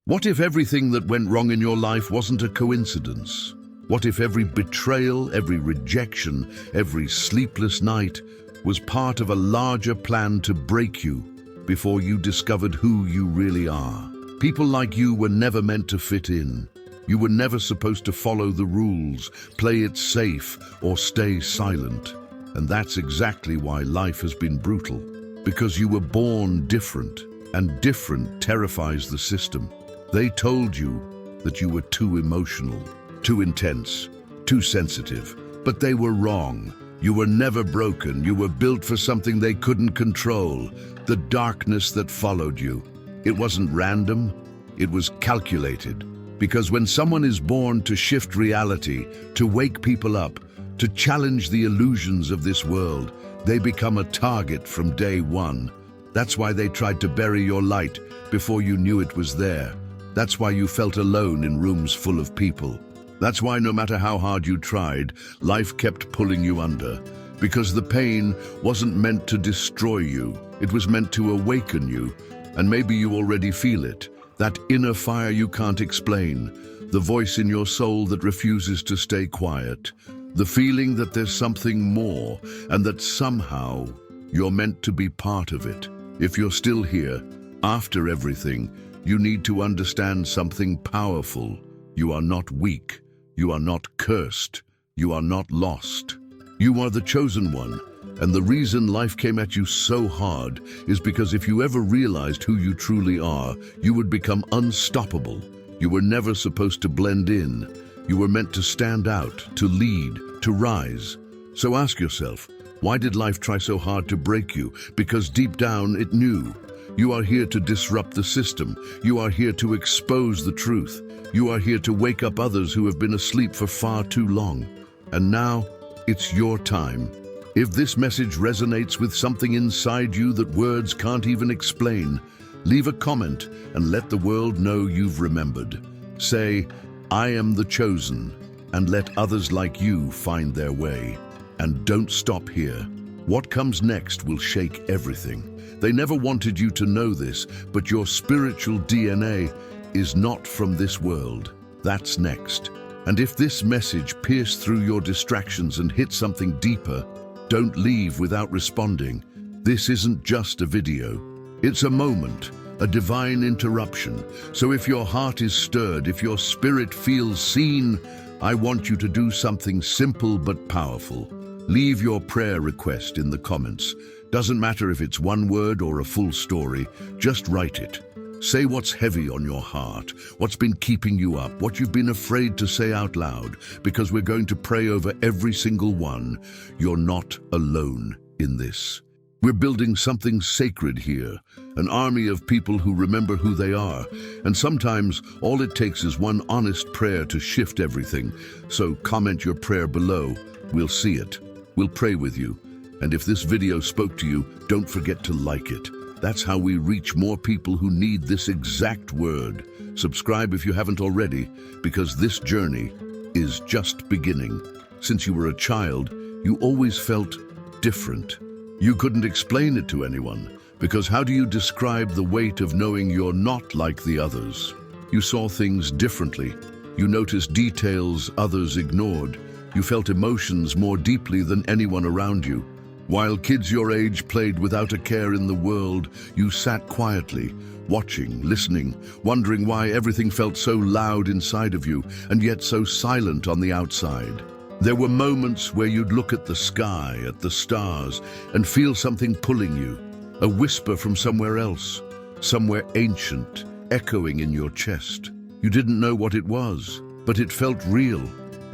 What if everything that went wrong in your life wasn't a coincidence? What if every betrayal, every rejection, every sleepless night was part of a larger plan to break you before you discovered who you really are? People like you were never meant to fit in. You were never supposed to follow the rules, play it safe, or stay silent. And that's exactly why life has been brutal. Because you were born different, and different terrifies the system. They told you that you were too emotional, too intense, too sensitive. But they were wrong. You were never broken. You were built for something they couldn't control. The darkness that followed you. It wasn't random. It was calculated. Because when someone is born to shift reality, to wake people up, to challenge the illusions of this world, they become a target from day one. That's why they tried to bury your light before you knew it was there. That's why you felt alone in rooms full of people. That's why no matter how hard you tried, life kept pulling you under. Because the pain wasn't meant to destroy you. It was meant to awaken you. And maybe you already feel it. That inner fire you can't explain. The voice in your soul that refuses to stay quiet. The feeling that there's something more and that somehow you're meant to be part of it. If you're still here, after everything, you need to understand something powerful. You are not weak. You are not cursed. You are not lost. You are the chosen one. And the reason life came at you so hard is because if you ever realized who you truly are, you would become unstoppable. You were never supposed to blend in. You were meant to stand out, to lead, to rise. So ask yourself, why did life try so hard to break you? Because deep down it knew. You are here to disrupt the system. You are here to expose the truth. You are here to wake up others who have been asleep for far too long. And now, it's your time. If this message resonates with something inside you that words can't even explain, leave a comment and let the world know you've remembered. Say, I am the chosen, and let others like you find their way. And don't stop here. What comes next will shake everything. They never wanted you to know this, but your spiritual DNA is not from this world. That's next. And if this message pierced through your distractions and hit something deeper, don't leave without responding. This isn't just a video. It's a moment, a divine interruption. So if your heart is stirred, if your spirit feels seen, I want you to do something simple but powerful. Leave your prayer request in the comments. Doesn't matter if it's one word or a full story, just write it. Say what's heavy on your heart, what's been keeping you up, what you've been afraid to say out loud, because we're going to pray over every single one. You're not alone in this. We're building something sacred here, an army of people who remember who they are. And sometimes all it takes is one honest prayer to shift everything. So comment your prayer below. We'll see it. We'll pray with you. And if this video spoke to you, don't forget to like it. That's how we reach more people who need this exact word. Subscribe if you haven't already, because this journey is just beginning. Since you were a child, you always felt different. You couldn't explain it to anyone, because how do you describe the weight of knowing you're not like the others? You saw things differently. You noticed details others ignored. You felt emotions more deeply than anyone around you. While kids your age played without a care in the world, you sat quietly, watching, listening, wondering why everything felt so loud inside of you and yet so silent on the outside. There were moments where you'd look at the sky, at the stars, and feel something pulling you, a whisper from somewhere else, somewhere ancient, echoing in your chest. You didn't know what it was, but it felt real,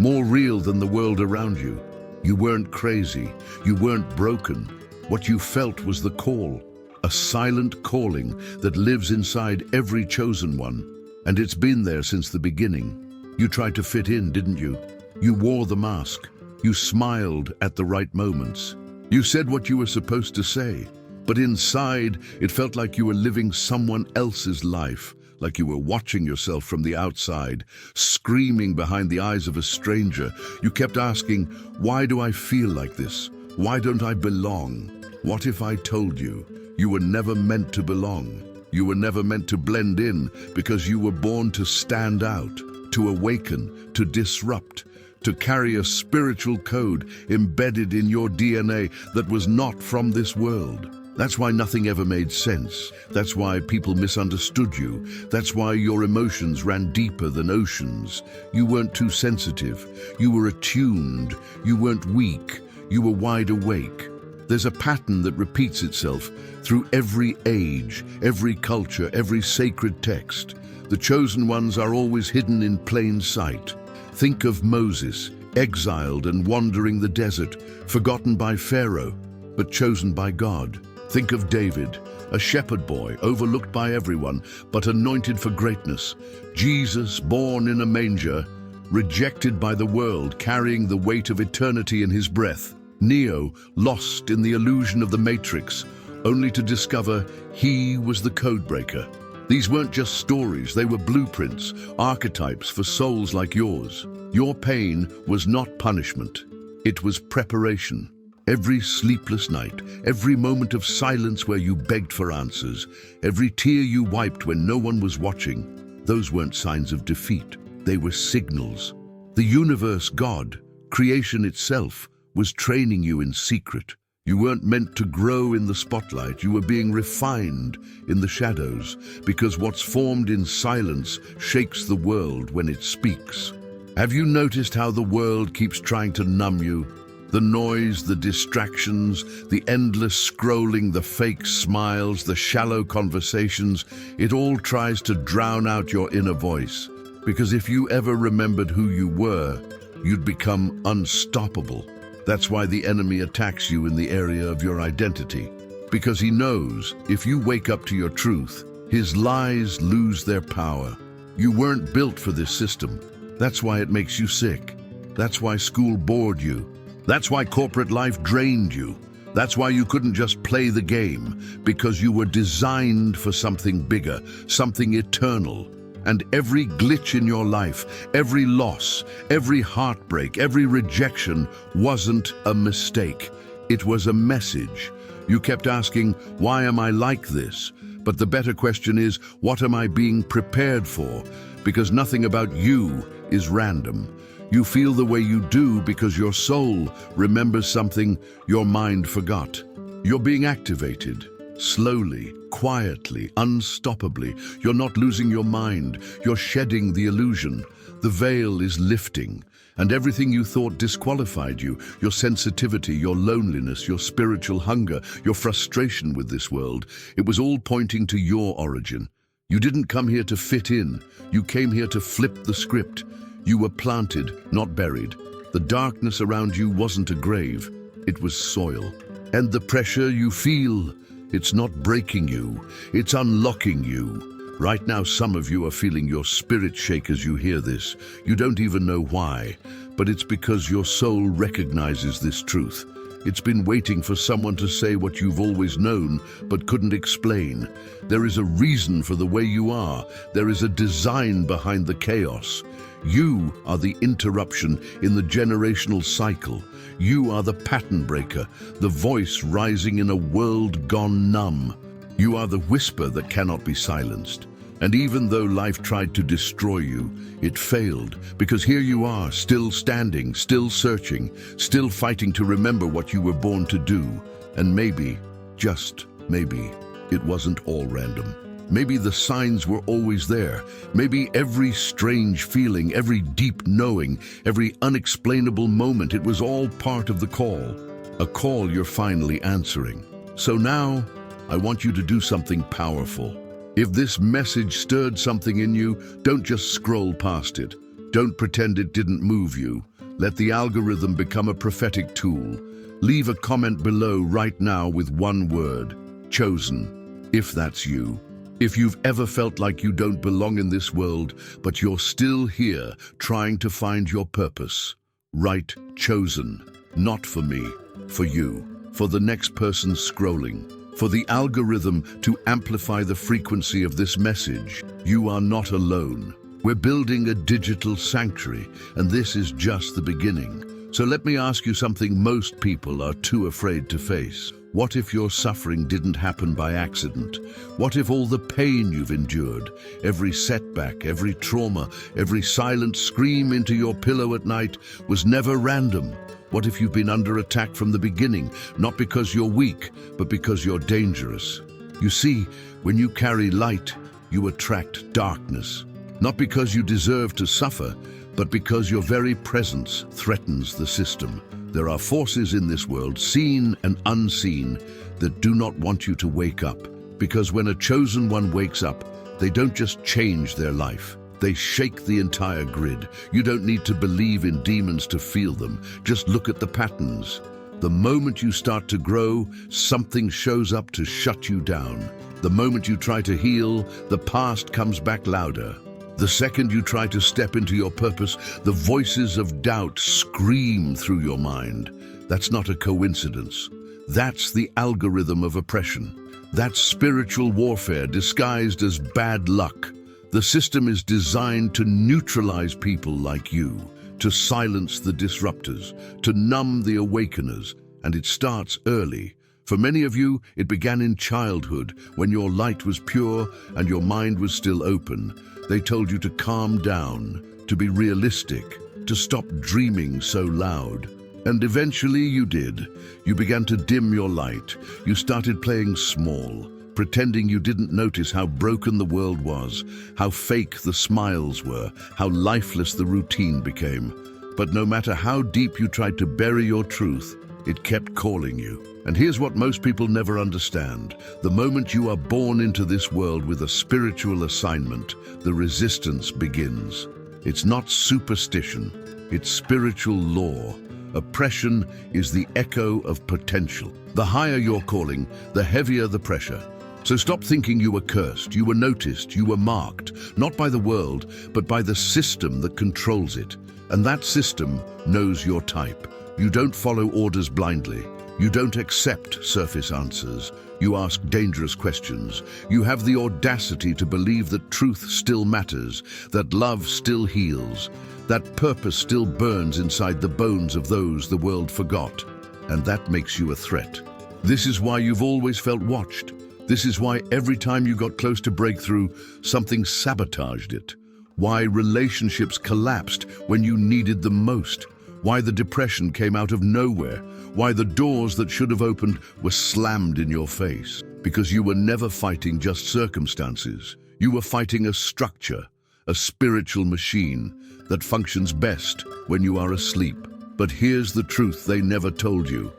more real than the world around you. You weren't crazy. You weren't broken. What you felt was the call, a silent calling that lives inside every chosen one. And it's been there since the beginning. You tried to fit in, didn't you? You wore the mask. You smiled at the right moments. You said what you were supposed to say. But inside, it felt like you were living someone else's life, like you were watching yourself from the outside, screaming behind the eyes of a stranger. You kept asking, why do I feel like this? Why don't I belong? What if I told you you were never meant to belong? You were never meant to blend in because you were born to stand out, to awaken, to disrupt, to carry a spiritual code embedded in your DNA that was not from this world. That's why nothing ever made sense. That's why people misunderstood you. That's why your emotions ran deeper than oceans. You weren't too sensitive. You were attuned. You weren't weak. You were wide awake. There's a pattern that repeats itself through every age, every culture, every sacred text. The chosen ones are always hidden in plain sight. Think of Moses, exiled and wandering the desert, forgotten by Pharaoh, but chosen by God. Think of David, a shepherd boy, overlooked by everyone, but anointed for greatness. Jesus, born in a manger, rejected by the world, carrying the weight of eternity in his breath. Neo, lost in the illusion of the Matrix, only to discover he was the codebreaker. These weren't just stories, they were blueprints, archetypes for souls like yours. Your pain was not punishment, it was preparation. Every sleepless night, every moment of silence where you begged for answers, every tear you wiped when no one was watching, those weren't signs of defeat, they were signals. The universe, God, creation itself, was training you in secret. You weren't meant to grow in the spotlight, you were being refined in the shadows, because what's formed in silence shakes the world when it speaks. Have you noticed how the world keeps trying to numb you? The noise, the distractions, the endless scrolling, the fake smiles, the shallow conversations, it all tries to drown out your inner voice. Because if you ever remembered who you were, you'd become unstoppable. That's why the enemy attacks you in the area of your identity. Because he knows if you wake up to your truth, his lies lose their power. You weren't built for this system. That's why it makes you sick. That's why school bored you. That's why corporate life drained you. That's why you couldn't just play the game, because you were designed for something bigger, something eternal. And every glitch in your life, every loss, every heartbreak, every rejection wasn't a mistake. It was a message. You kept asking, why am I like this? But the better question is, what am I being prepared for? Because nothing about you is random. You feel the way you do because your soul remembers something your mind forgot. You're being activated. Slowly, quietly, unstoppably. You're not losing your mind. You're shedding the illusion. The veil is lifting. And everything you thought disqualified you, your sensitivity, your loneliness, your spiritual hunger, your frustration with this world, it was all pointing to your origin. You didn't come here to fit in. You came here to flip the script. You were planted, not buried. The darkness around you wasn't a grave. It was soil. And the pressure you feel, it's not breaking you, it's unlocking you. Right now, some of you are feeling your spirit shake as you hear this. You don't even know why, but it's because your soul recognizes this truth. It's been waiting for someone to say what you've always known, but couldn't explain. There is a reason for the way you are. There is a design behind the chaos. You are the interruption in the generational cycle. You are the pattern breaker, the voice rising in a world gone numb. You are the whisper that cannot be silenced. And even though life tried to destroy you, it failed, because here you are, still standing, still searching, still fighting to remember what you were born to do. And maybe, just maybe, it wasn't all random. Maybe the signs were always there. Maybe every strange feeling, every deep knowing, every unexplainable moment, it was all part of the call. A call you're finally answering. So now, I want you to do something powerful. If this message stirred something in you, don't just scroll past it. Don't pretend it didn't move you. Let the algorithm become a prophetic tool. Leave a comment below right now with one word: chosen, if that's you. If you've ever felt like you don't belong in this world, but you're still here trying to find your purpose, write chosen. Not for me, for you, for the next person scrolling, for the algorithm to amplify the frequency of this message. You are not alone. We're building a digital sanctuary, and this is just the beginning. So let me ask you something most people are too afraid to face. What if your suffering didn't happen by accident? What if all the pain you've endured, every setback, every trauma, every silent scream into your pillow at night was never random? What if you've been under attack from the beginning, not because you're weak, but because you're dangerous? You see, when you carry light, you attract darkness. Not because you deserve to suffer, but because your very presence threatens the system. There are forces in this world, seen and unseen, that do not want you to wake up. Because when a chosen one wakes up, they don't just change their life. They shake the entire grid. You don't need to believe in demons to feel them. Just look at the patterns. The moment you start to grow, something shows up to shut you down. The moment you try to heal, the past comes back louder. The second you try to step into your purpose, the voices of doubt scream through your mind. That's not a coincidence. That's the algorithm of oppression. That's spiritual warfare disguised as bad luck. The system is designed to neutralize people like you, to silence the disruptors, to numb the awakeners, and it starts early. For many of you, it began in childhood, when your light was pure and your mind was still open. They told you to calm down, to be realistic, to stop dreaming so loud. And eventually you did. You began to dim your light. You started playing small, pretending you didn't notice how broken the world was, how fake the smiles were, how lifeless the routine became. But no matter how deep you tried to bury your truth, it kept calling you. And here's what most people never understand. The moment you are born into this world with a spiritual assignment, the resistance begins. It's not superstition, it's spiritual law. Oppression is the echo of potential. The higher your calling, the heavier the pressure. So stop thinking you were cursed, you were noticed, you were marked, not by the world, but by the system that controls it. And that system knows your type. You don't follow orders blindly. You don't accept surface answers. You ask dangerous questions. You have the audacity to believe that truth still matters, that love still heals, that purpose still burns inside the bones of those the world forgot. And that makes you a threat. This is why you've always felt watched. This is why every time you got close to breakthrough, something sabotaged it. Why relationships collapsed when you needed them most. Why the depression came out of nowhere. Why the doors that should have opened were slammed in your face. Because you were never fighting just circumstances. You were fighting a structure, a spiritual machine that functions best when you are asleep. But here's the truth they never told you.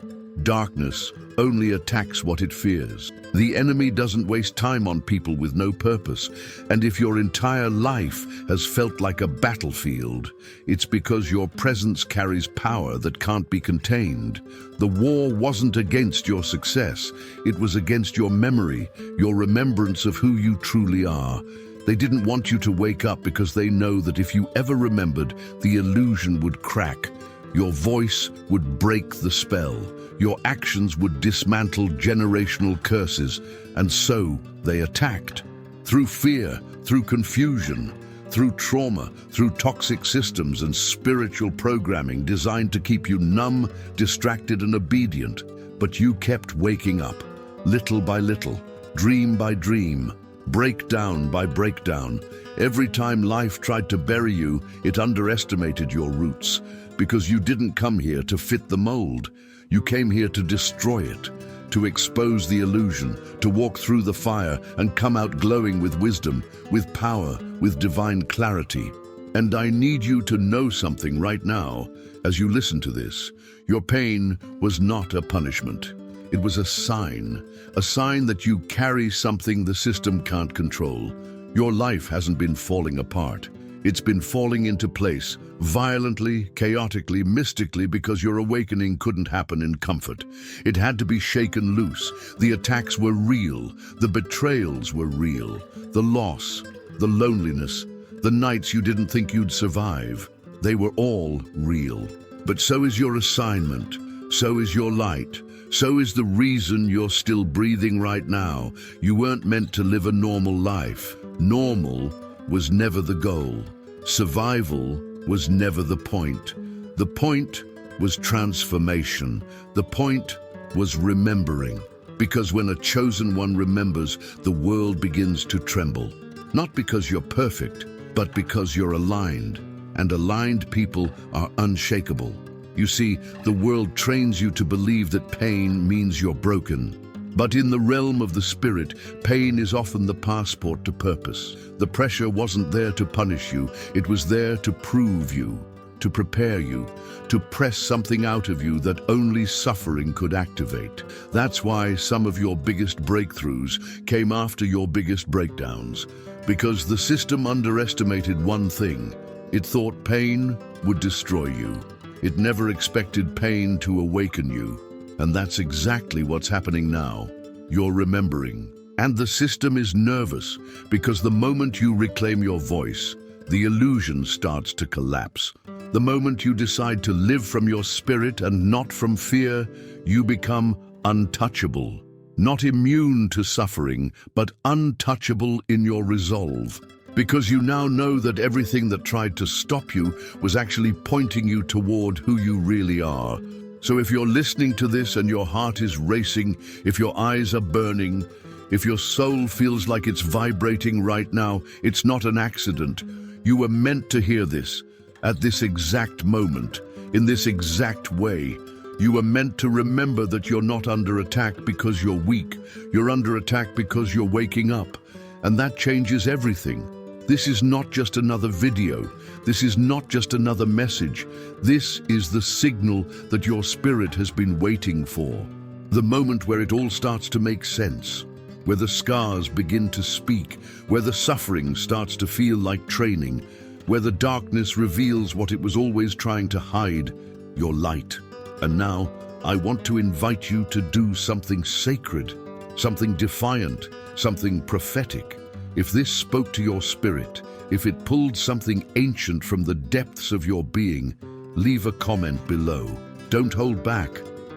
Darkness only attacks what it fears. The enemy doesn't waste time on people with no purpose. And if your entire life has felt like a battlefield, it's because your presence carries power that can't be contained. The war wasn't against your success. It was against your memory, your remembrance of who you truly are. They didn't want you to wake up because they know that if you ever remembered, the illusion would crack. Your voice would break the spell. Your actions would dismantle generational curses. And so they attacked. Through fear, through confusion, through trauma, through toxic systems and spiritual programming designed to keep you numb, distracted and obedient. But you kept waking up, little by little, dream by dream, breakdown by breakdown. Every time life tried to bury you, it underestimated your roots. Because you didn't come here to fit the mold. You came here to destroy it, to expose the illusion, to walk through the fire and come out glowing with wisdom, with power, with divine clarity. And I need you to know something right now as you listen to this. Your pain was not a punishment. It was a sign that you carry something the system can't control. Your life hasn't been falling apart. It's been falling into place, violently, chaotically, mystically, because your awakening couldn't happen in comfort. It had to be shaken loose. The attacks were real. The betrayals were real. The loss, the loneliness, the nights you didn't think you'd survive. They were all real. But so is your assignment. So is your light. So is the reason you're still breathing right now. You weren't meant to live a normal life. Normal was never the goal. Survival was never the point. The point was transformation. The point was remembering. Because when a chosen one remembers, the world begins to tremble. Not because you're perfect, but because you're aligned. And aligned people are unshakable. You see, the world trains you to believe that pain means you're broken. But in the realm of the spirit, pain is often the passport to purpose. The pressure wasn't there to punish you, it was there to prove you, to prepare you, to press something out of you that only suffering could activate. That's why some of your biggest breakthroughs came after your biggest breakdowns. Because the system underestimated one thing. It thought pain would destroy you. It never expected pain to awaken you. And that's exactly what's happening now. You're remembering. And the system is nervous because the moment you reclaim your voice, the illusion starts to collapse. The moment you decide to live from your spirit and not from fear, you become untouchable. Not immune to suffering, but untouchable in your resolve. Because you now know that everything that tried to stop you was actually pointing you toward who you really are. So if you're listening to this and your heart is racing, if your eyes are burning, if your soul feels like it's vibrating right now, it's not an accident. You were meant to hear this. At this exact moment, in this exact way, you were meant to remember that you're not under attack because you're weak. You're under attack because you're waking up. And that changes everything. This is not just another video. This is not just another message. This is the signal that your spirit has been waiting for. The moment where it all starts to make sense, where the scars begin to speak, where the suffering starts to feel like training, where the darkness reveals what it was always trying to hide, your light. And now, I want to invite you to do something sacred, something defiant, something prophetic. If this spoke to your spirit, if it pulled something ancient from the depths of your being, leave a comment below. Don't hold back.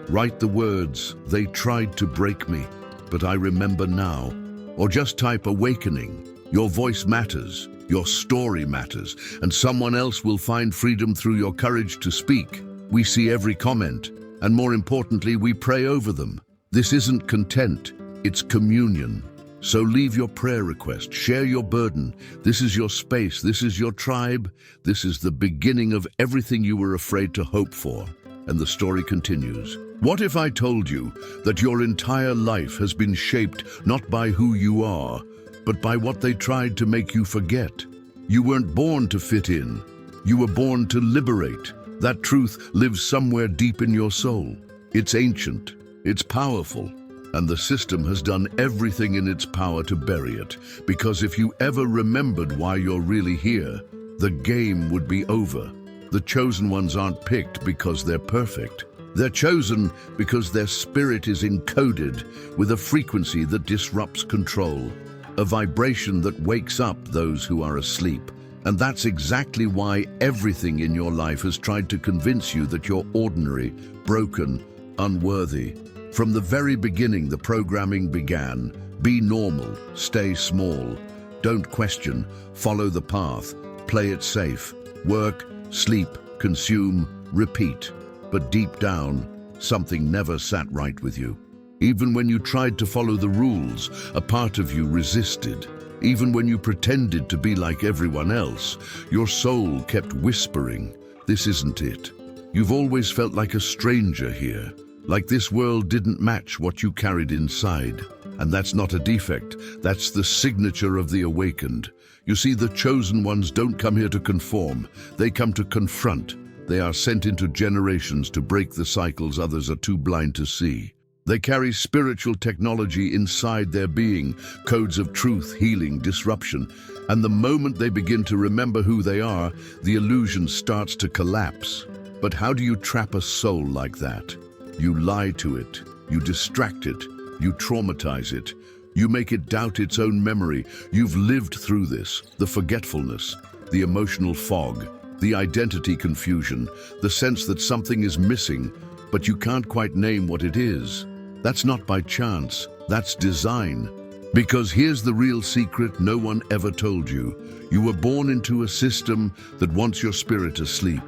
Write the words, "They tried to break me, but I remember now." Or just type "awakening." Your voice matters, your story matters, and someone else will find freedom through your courage to speak. We see every comment, and more importantly, we pray over them. This isn't content, it's communion. So leave your prayer request, share your burden. This is your space, this is your tribe. This is the beginning of everything you were afraid to hope for. And the story continues. What if I told you that your entire life has been shaped not by who you are, but by what they tried to make you forget? You weren't born to fit in. You were born to liberate. That truth lives somewhere deep in your soul. It's ancient, it's powerful. And the system has done everything in its power to bury it, because if you ever remembered why you're really here, the game would be over. The chosen ones aren't picked because they're perfect. They're chosen because their spirit is encoded with a frequency that disrupts control, a vibration that wakes up those who are asleep. And that's exactly why everything in your life has tried to convince you that you're ordinary, broken, unworthy. From the very beginning, the programming began. Be normal, stay small, don't question, follow the path, play it safe, work, sleep, consume, repeat. But deep down, something never sat right with you. Even when you tried to follow the rules, a part of you resisted. Even when you pretended to be like everyone else, your soul kept whispering, "This isn't it." You've always felt like a stranger here. Like this world didn't match what you carried inside. And that's not a defect, that's the signature of the awakened. You see, the chosen ones don't come here to conform, they come to confront. They are sent into generations to break the cycles others are too blind to see. They carry spiritual technology inside their being, codes of truth, healing, disruption. And the moment they begin to remember who they are, the illusion starts to collapse. But how do you trap a soul like that? You lie to it, you distract it, you traumatize it, you make it doubt its own memory. You've lived through this, the forgetfulness, the emotional fog, the identity confusion, the sense that something is missing, but you can't quite name what it is. That's not by chance, that's design. Because here's the real secret no one ever told you. You were born into a system that wants your spirit asleep.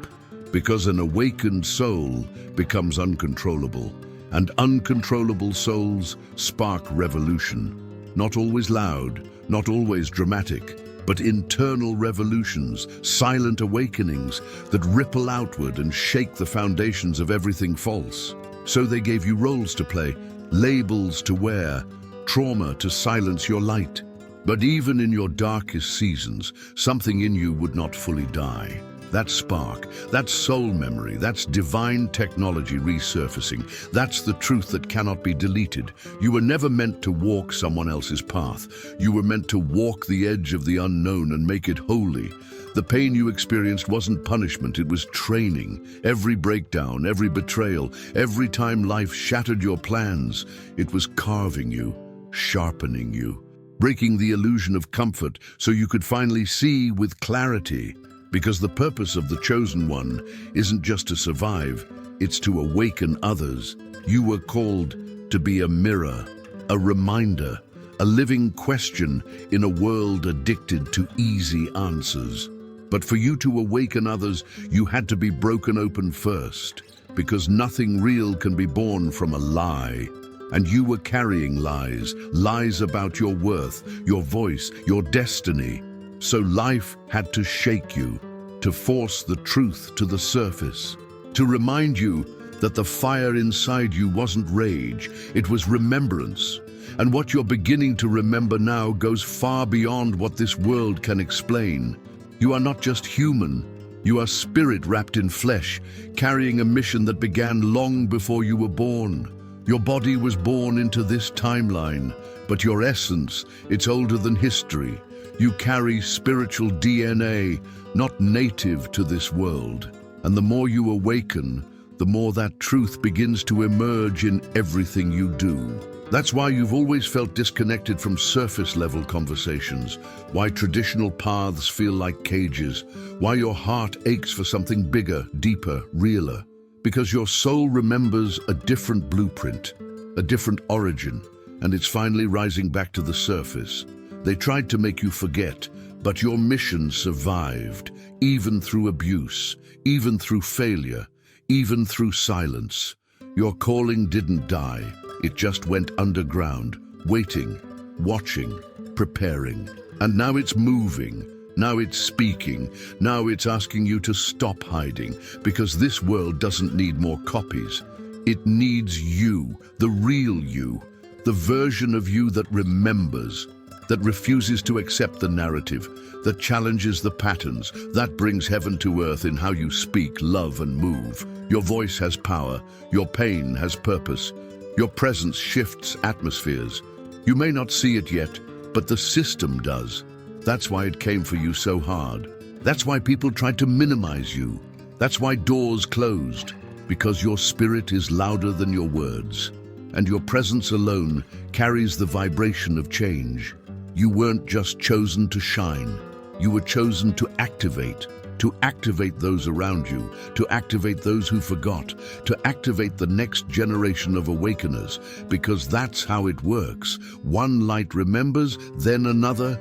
because an awakened soul becomes uncontrollable, and uncontrollable souls spark revolution. Not always loud, not always dramatic, but internal revolutions, silent awakenings that ripple outward and shake the foundations of everything false. So they gave you roles to play, labels to wear, trauma to silence your light. But even in your darkest seasons, something in you would not fully die. That spark, that soul memory, that's divine technology resurfacing. That's the truth that cannot be deleted. You were never meant to walk someone else's path. You were meant to walk the edge of the unknown and make it holy. The pain you experienced wasn't punishment, it was training. Every breakdown, every betrayal, every time life shattered your plans, it was carving you, sharpening you, breaking the illusion of comfort so you could finally see with clarity. Because the purpose of the chosen one isn't just to survive, it's to awaken others. You were called to be a mirror, a reminder, a living question in a world addicted to easy answers. But for you to awaken others, you had to be broken open first, because nothing real can be born from a lie. And you were carrying lies, lies about your worth, your voice, your destiny. So life had to shake you, to force the truth to the surface, to remind you that the fire inside you wasn't rage, it was remembrance. And what you're beginning to remember now goes far beyond what this world can explain. You are not just human, you are spirit wrapped in flesh, carrying a mission that began long before you were born. Your body was born into this timeline, but your essence, it's older than history. You carry spiritual DNA, not native to this world. And the more you awaken, the more that truth begins to emerge in everything you do. That's why you've always felt disconnected from surface-level conversations, why traditional paths feel like cages, why your heart aches for something bigger, deeper, realer. Because your soul remembers a different blueprint, a different origin, and it's finally rising back to the surface. They tried to make you forget, but your mission survived, even through abuse, even through failure, even through silence. Your calling didn't die, it just went underground, waiting, watching, preparing. And now it's moving, now it's speaking, now it's asking you to stop hiding, because this world doesn't need more copies. It needs you, the real you, the version of you that remembers, that refuses to accept the narrative, that challenges the patterns, that brings heaven to earth in how you speak, love, and move. Your voice has power, your pain has purpose, your presence shifts atmospheres. You may not see it yet, but the system does. That's why it came for you so hard. That's why people tried to minimize you. That's why doors closed, because your spirit is louder than your words, and your presence alone carries the vibration of change. You weren't just chosen to shine, you were chosen to activate those around you, to activate those who forgot, to activate the next generation of awakeners, because that's how it works. One light remembers, then another,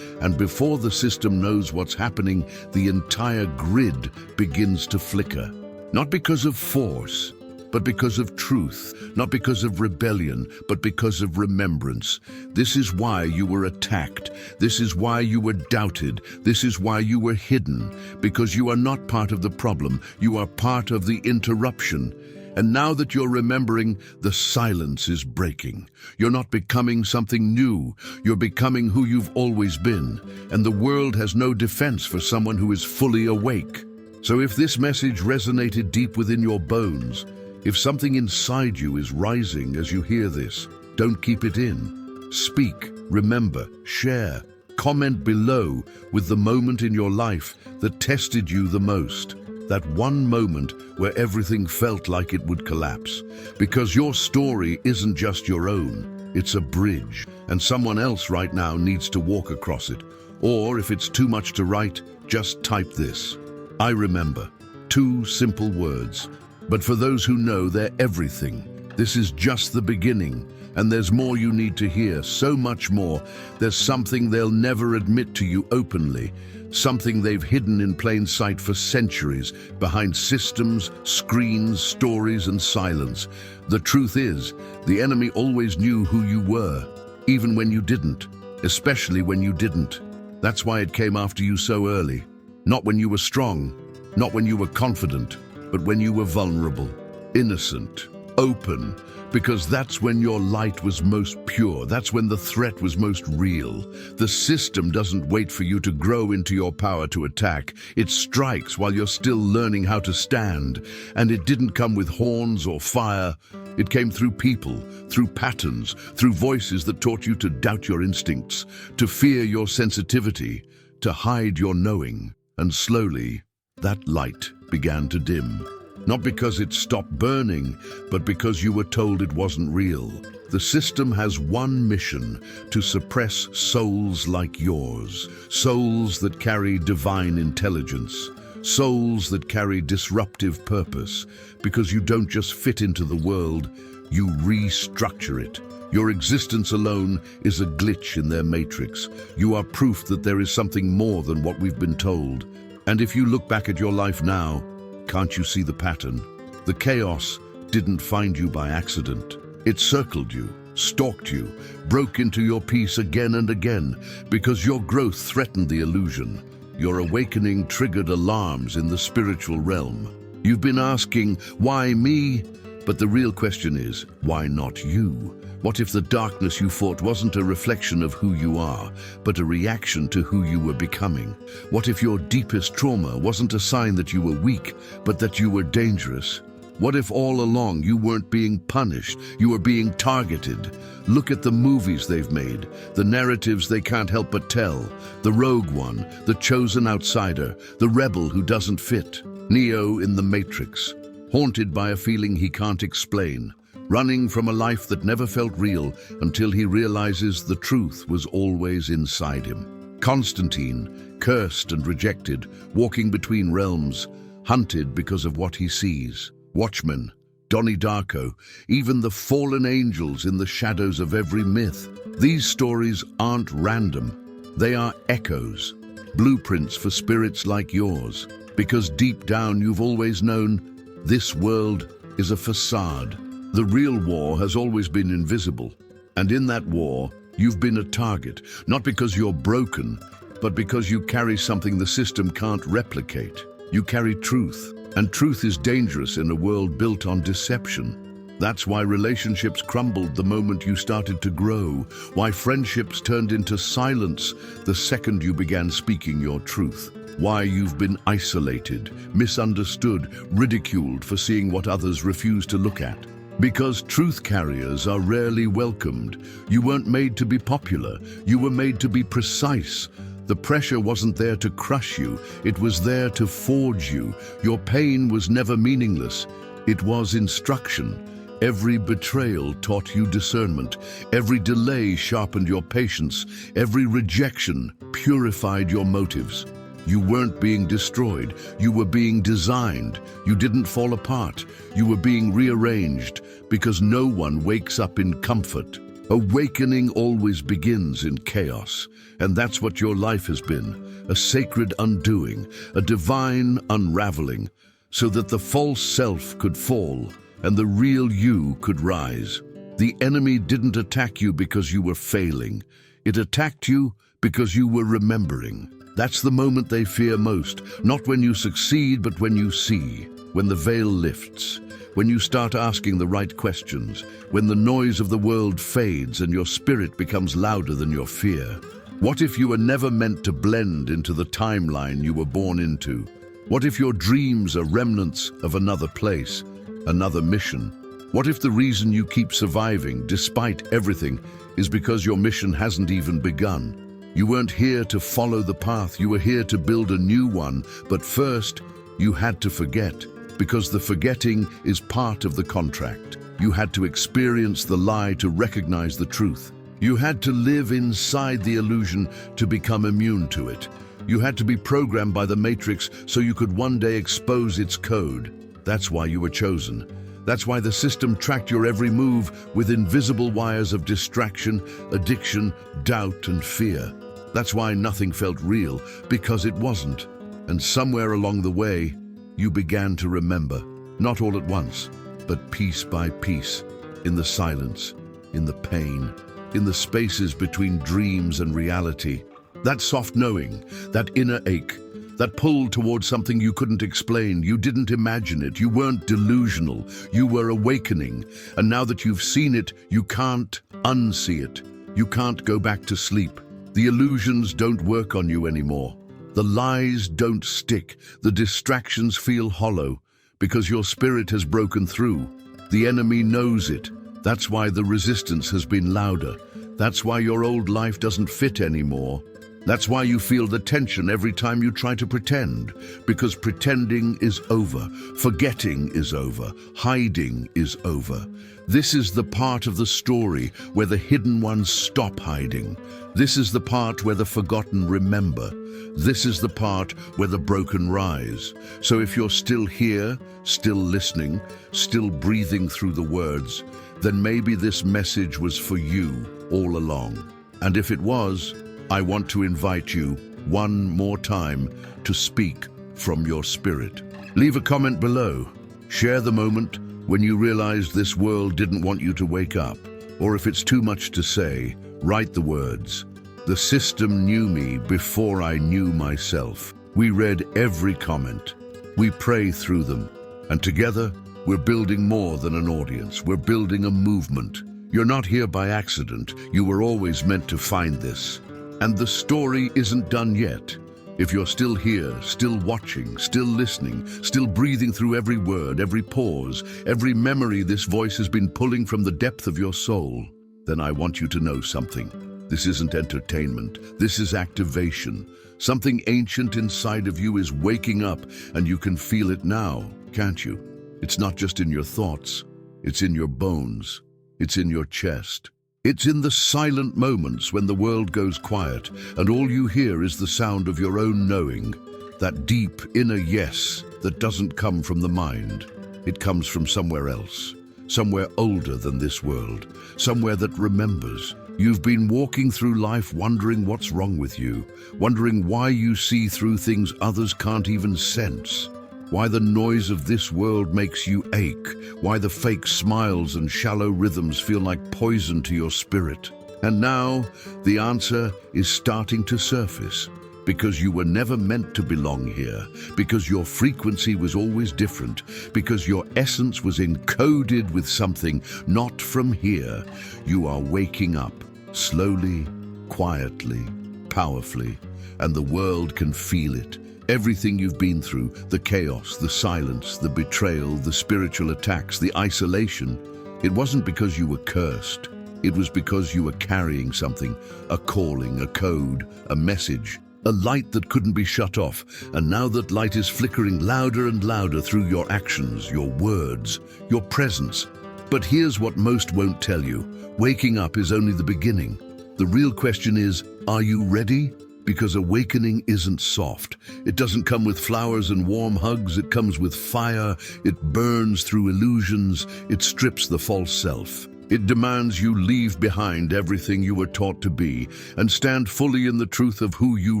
and before the system knows what's happening, the entire grid begins to flicker. Not because of force, but because of truth, not because of rebellion, but because of remembrance. This is why you were attacked. This is why you were doubted. This is why you were hidden. Because you are not part of the problem. You are part of the interruption. And now that you're remembering, the silence is breaking. You're not becoming something new. You're becoming who you've always been. And the world has no defense for someone who is fully awake. So if this message resonated deep within your bones, if something inside you is rising as you hear this, don't keep it in. Speak, remember, share, comment below with the moment in your life that tested you the most. That one moment where everything felt like it would collapse. Because your story isn't just your own, it's a bridge, and someone else right now needs to walk across it. Or if it's too much to write, just type this. I remember. 2 simple words. But for those who know, they're everything. This is just the beginning, and there's more you need to hear, so much more. There's something they'll never admit to you openly, something they've hidden in plain sight for centuries, behind systems, screens, stories, and silence. The truth is, the enemy always knew who you were, even when you didn't, especially when you didn't. That's why it came after you so early. Not when you were strong, not when you were confident, but when you were vulnerable, innocent, open, because that's when your light was most pure. That's when the threat was most real. The system doesn't wait for you to grow into your power to attack. It strikes while you're still learning how to stand. And it didn't come with horns or fire. It came through people, through patterns, through voices that taught you to doubt your instincts, to fear your sensitivity, to hide your knowing. And slowly, that light began to dim. Not because it stopped burning, but because you were told it wasn't real. The system has one mission: to suppress souls like yours, souls that carry divine intelligence, souls that carry disruptive purpose, because you don't just fit into the world, you restructure it. Your existence alone is a glitch in their matrix. You are proof that there is something more than what we've been told. And if you look back at your life now, can't you see the pattern? The chaos didn't find you by accident. It circled you, stalked you, broke into your peace again and again, because your growth threatened the illusion. Your awakening triggered alarms in the spiritual realm. You've been asking, why me? But the real question is, why not you? What if the darkness you fought wasn't a reflection of who you are, but a reaction to who you were becoming? What if your deepest trauma wasn't a sign that you were weak, but that you were dangerous? What if all along you weren't being punished, you were being targeted? Look at the movies they've made, the narratives they can't help but tell. The rogue one, the chosen outsider, the rebel who doesn't fit. Neo in the Matrix, haunted by a feeling he can't explain, running from a life that never felt real until he realizes the truth was always inside him. Constantine, cursed and rejected, walking between realms, hunted because of what he sees. Watchmen, Donnie Darko, even the fallen angels in the shadows of every myth. These stories aren't random. They are echoes, blueprints for spirits like yours. Because deep down you've always known this world is a facade. The real war has always been invisible. And in that war, you've been a target, not because you're broken, but because you carry something the system can't replicate. You carry truth. And truth is dangerous in a world built on deception. That's why relationships crumbled the moment you started to grow, why friendships turned into silence the second you began speaking your truth, why you've been isolated, misunderstood, ridiculed for seeing what others refuse to look at. Because truth carriers are rarely welcomed. You weren't made to be popular, you were made to be precise. The pressure wasn't there to crush you, it was there to forge you. Your pain was never meaningless, it was instruction. Every betrayal taught you discernment, every delay sharpened your patience, every rejection purified your motives. You weren't being destroyed, you were being designed. You didn't fall apart, you were being rearranged, because no one wakes up in comfort. Awakening always begins in chaos, and that's what your life has been, a sacred undoing, a divine unraveling, so that the false self could fall and the real you could rise. The enemy didn't attack you because you were failing. It attacked you because you were remembering. That's the moment they fear most, not when you succeed, but when you see, when the veil lifts, when you start asking the right questions, when the noise of the world fades and your spirit becomes louder than your fear. What if you were never meant to blend into the timeline you were born into? What if your dreams are remnants of another place, another mission? What if the reason you keep surviving, despite everything, is because your mission hasn't even begun? You weren't here to follow the path, you were here to build a new one, but first, you had to forget. Because the forgetting is part of the contract. You had to experience the lie to recognize the truth. You had to live inside the illusion to become immune to it. You had to be programmed by the Matrix so you could one day expose its code. That's why you were chosen. That's why the system tracked your every move with invisible wires of distraction, addiction, doubt, and fear. That's why nothing felt real, because it wasn't. And somewhere along the way, you began to remember, not all at once, but piece by piece, in the silence, in the pain, in the spaces between dreams and reality. That soft knowing, that inner ache, that pull towards something you couldn't explain. You didn't imagine it. You weren't delusional. You were awakening. And now that you've seen it, you can't unsee it. You can't go back to sleep. The illusions don't work on you anymore. The lies don't stick. The distractions feel hollow because your spirit has broken through. The enemy knows it. That's why the resistance has been louder. That's why your old life doesn't fit anymore. That's why you feel the tension every time you try to pretend, because pretending is over, forgetting is over, hiding is over. This is the part of the story where the hidden ones stop hiding. This is the part where the forgotten remember. This is the part where the broken rise. So if you're still here, still listening, still breathing through the words, then maybe this message was for you all along. And if it was, I want to invite you one more time to speak from your spirit. Leave a comment below. Share the moment when you realized this world didn't want you to wake up. Or if it's too much to say, write the words. The system knew me before I knew myself. We read every comment. We pray through them. And together, we're building more than an audience. We're building a movement. You're not here by accident. You were always meant to find this. And the story isn't done yet. If you're still here, still watching, still listening, still breathing through every word, every pause, every memory this voice has been pulling from the depth of your soul, then I want you to know something. This isn't entertainment. This is activation. Something ancient inside of you is waking up, and you can feel it now, can't you? It's not just in your thoughts. It's in your bones. It's in your chest. It's in the silent moments when the world goes quiet and all you hear is the sound of your own knowing, that deep inner yes that doesn't come from the mind. It comes from somewhere else, somewhere older than this world, somewhere that remembers. You've been walking through life wondering what's wrong with you, wondering why you see through things others can't even sense. Why the noise of this world makes you ache, why the fake smiles and shallow rhythms feel like poison to your spirit. And now, the answer is starting to surface. Because you were never meant to belong here, because your frequency was always different, because your essence was encoded with something not from here. You are waking up, slowly, quietly, powerfully, and the world can feel it. Everything you've been through, the chaos, the silence, the betrayal, the spiritual attacks, the isolation, it wasn't because you were cursed. It was because you were carrying something, a calling, a code, a message, a light that couldn't be shut off. And now that light is flickering louder and louder through your actions, your words, your presence. But here's what most won't tell you. Waking up is only the beginning. The real question is, are you ready? Because awakening isn't soft. It doesn't come with flowers and warm hugs. It comes with fire. It burns through illusions. It strips the false self. It demands you leave behind everything you were taught to be and stand fully in the truth of who you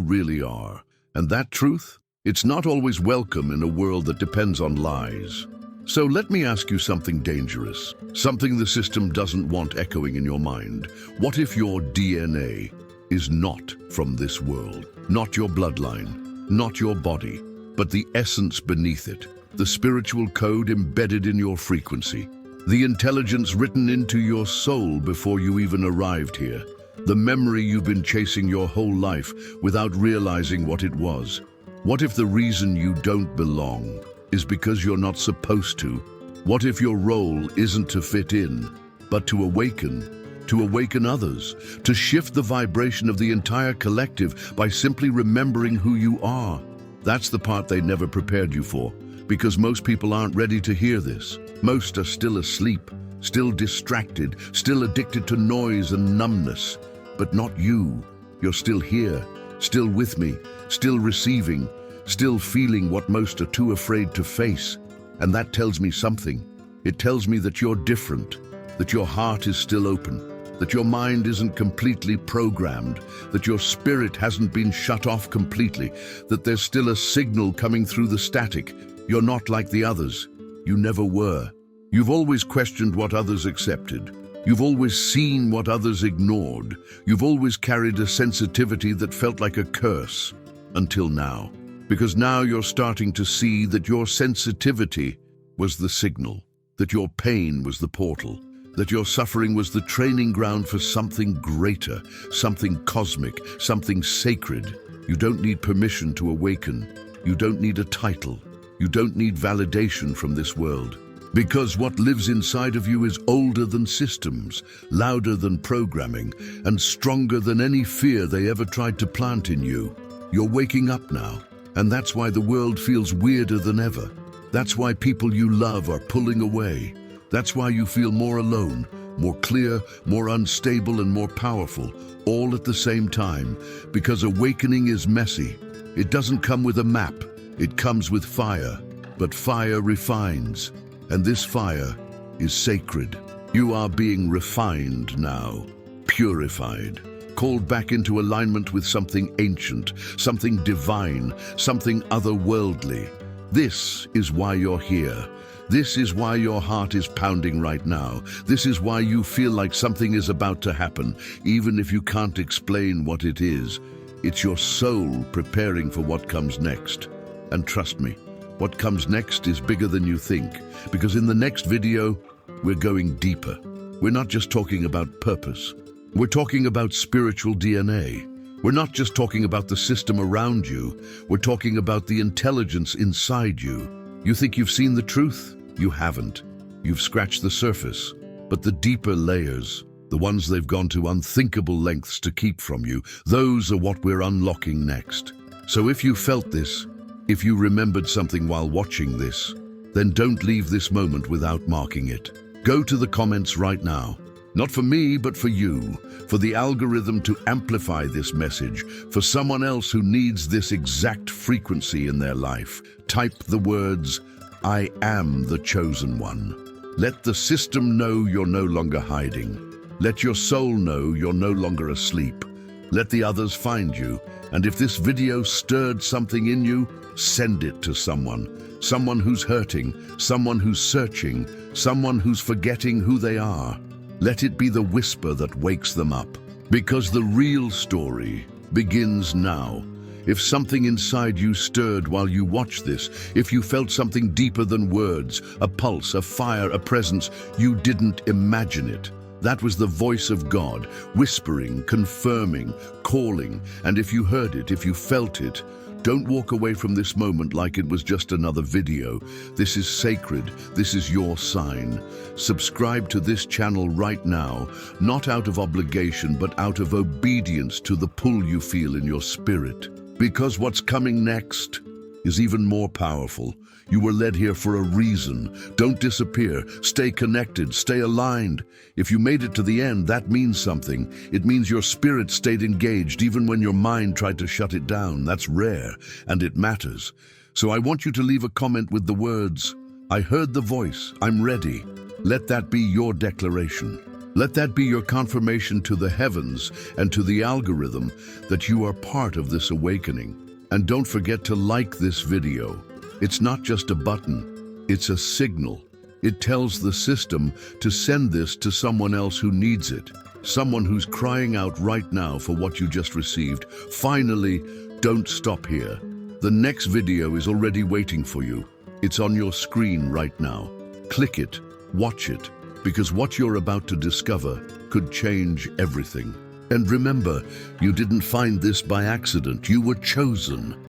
really are. And that truth? It's not always welcome in a world that depends on lies. So let me ask you something dangerous, something the system doesn't want echoing in your mind. What if your DNA is not from this world, not your bloodline, not your body, but the essence beneath it, the spiritual code embedded in your frequency, the intelligence written into your soul before you even arrived here, the memory you've been chasing your whole life without realizing what it was? What if the reason you don't belong is because you're not supposed to? What if your role isn't to fit in, but to awaken others, to shift the vibration of the entire collective by simply remembering who you are? That's the part they never prepared you for, because most people aren't ready to hear this. Most are still asleep, still distracted, still addicted to noise and numbness. But not you. You're still here, still with me, still receiving, still feeling what most are too afraid to face. And that tells me something. It tells me that you're different, that your heart is still open, that your mind isn't completely programmed, that your spirit hasn't been shut off completely, that there's still a signal coming through the static. You're not like the others. You never were. You've always questioned what others accepted. You've always seen what others ignored. You've always carried a sensitivity that felt like a curse, until now. Because now you're starting to see that your sensitivity was the signal, that your pain was the portal, that your suffering was the training ground for something greater, something cosmic, something sacred. You don't need permission to awaken. You don't need a title. You don't need validation from this world. Because what lives inside of you is older than systems, louder than programming, and stronger than any fear they ever tried to plant in you. You're waking up now, and that's why the world feels weirder than ever. That's why people you love are pulling away. That's why you feel more alone, more clear, more unstable, and more powerful, all at the same time. Because awakening is messy. It doesn't come with a map. It comes with fire. But fire refines. And this fire is sacred. You are being refined now, purified, called back into alignment with something ancient, something divine, something otherworldly. This is why you're here. This is why your heart is pounding right now. This is why you feel like something is about to happen, even if you can't explain what it is. It's your soul preparing for what comes next. And trust me, what comes next is bigger than you think, because in the next video, we're going deeper. We're not just talking about purpose. We're talking about spiritual DNA. We're not just talking about the system around you. We're talking about the intelligence inside you. You think you've seen the truth? You haven't. You've scratched the surface. But the deeper layers, the ones they've gone to unthinkable lengths to keep from you, those are what we're unlocking next. So if you felt this, if you remembered something while watching this, then don't leave this moment without marking it. Go to the comments right now. Not for me, but for you, for the algorithm to amplify this message, for someone else who needs this exact frequency in their life. Type the words, "I am the chosen one." Let the system know you're no longer hiding. Let your soul know you're no longer asleep. Let the others find you. And if this video stirred something in you, send it to someone. Someone who's hurting, someone who's searching, someone who's forgetting who they are. Let it be the whisper that wakes them up. Because the real story begins now. If something inside you stirred while you watched this, if you felt something deeper than words, a pulse, a fire, a presence, you didn't imagine it. That was the voice of God, whispering, confirming, calling. And if you heard it, if you felt it, don't walk away from this moment like it was just another video. This is sacred. This is your sign. Subscribe to this channel right now, not out of obligation, but out of obedience to the pull you feel in your spirit. Because what's coming next is even more powerful. You were led here for a reason. Don't disappear. Stay connected. Stay aligned. If you made it to the end, that means something. It means your spirit stayed engaged even when your mind tried to shut it down. That's rare, and it matters. So I want you to leave a comment with the words, "I heard the voice. I'm ready." Let that be your declaration. Let that be your confirmation to the heavens and to the algorithm that you are part of this awakening. And don't forget to like this video. It's not just a button, it's a signal. It tells the system to send this to someone else who needs it, someone who's crying out right now for what you just received. Finally, don't stop here. The next video is already waiting for you. It's on your screen right now. Click it, watch it, because what you're about to discover could change everything. And remember, you didn't find this by accident. You were chosen.